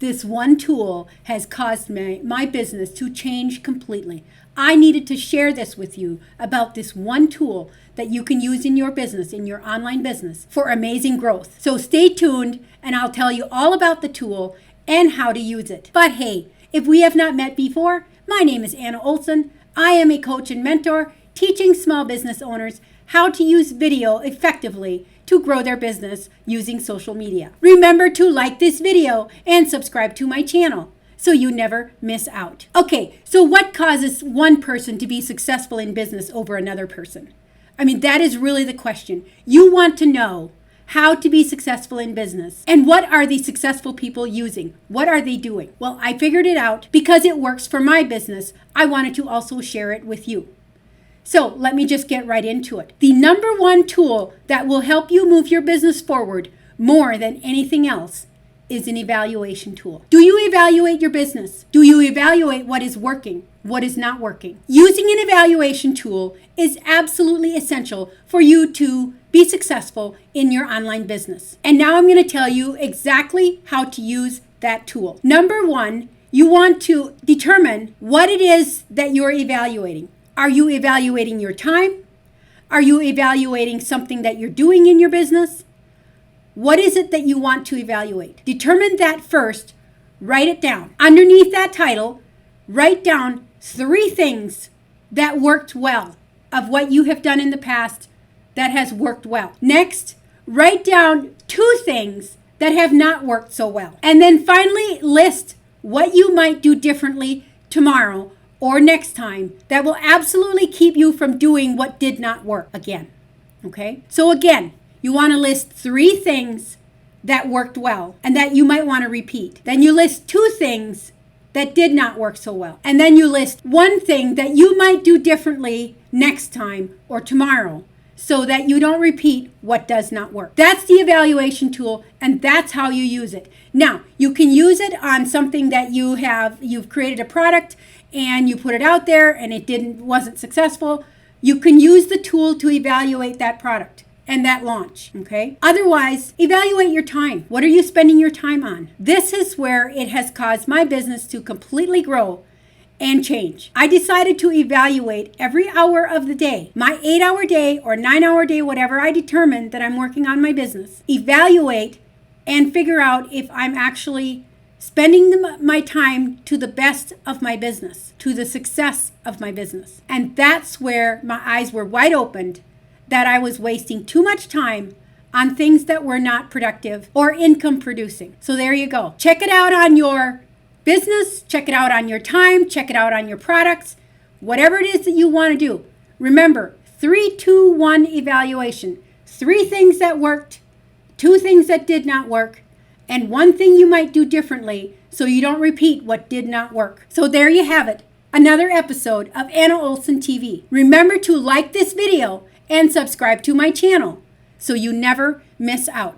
This one tool has caused my business to change completely. I needed to share this with you about this one tool that you can use in your business, in your online business, for amazing growth. So stay tuned and I'll tell you all about the tool and how to use it. But hey, if we have not met before, my name is Anna Olson. I am a coach and mentor teaching small business owners how to use video effectively to grow their business using social media. Remember to like this video and subscribe to my channel so you never miss out. Okay, so what causes one person to be successful in business over another person? I mean, that is really the question. You want to know how to be successful in business. And what are these successful people using? What are they doing? Well, I figured it out because it works for my business. I wanted to also share it with you. So let me just get right into it. The number one tool that will help you move your business forward more than anything else is an evaluation tool. Do you evaluate your business? Do you evaluate what is working, what is not working? Using an evaluation tool is absolutely essential for you to be successful in your online business. And now I'm going to tell you exactly how to use that tool. Number one, you want to determine what it is that you're evaluating. Are you evaluating your time? Are you evaluating something that you're doing in your business? What is it that you want to evaluate? Determine that first. Write it down. Underneath that title, write down 3 things that worked well of what you have done in the past that has worked well. Next, write down 2 things that have not worked so well. And then finally, list what you might do differently tomorrow or next time that will absolutely keep you from doing what did not work again. Okay? So again, you want to list 3 things that worked well and that you might want to repeat. Then you list 2 things that did not work so well. And then you list 1 thing that you might do differently next time or tomorrow so that you don't repeat what does not work. That's the evaluation tool, and that's how you use it. Now, you can use it on something that you've created a product and you put it out there and it wasn't successful. You can use the tool to evaluate that product and that launch, okay? Otherwise, evaluate your time. What are you spending your time on? This is where it has caused my business to completely grow and change. I decided to evaluate every hour of the day, my 8-hour day or 9-hour day, whatever I determine that I'm working on my business. Evaluate and figure out if I'm actually spending my time to the best of my business, to the success of my business. And that's where my eyes were wide opened that I was wasting too much time on things that were not productive or income producing. So there you go. Check it out on your business, check it out on your time, check it out on your products, whatever it is that you want to do. Remember, 3, 2, 1 evaluation. 3 things that worked, 2 things that did not work, and 1 thing you might do differently so you don't repeat what did not work. So there you have it, another episode of Anna Olson TV. Remember to like this video and subscribe to my channel so you never miss out.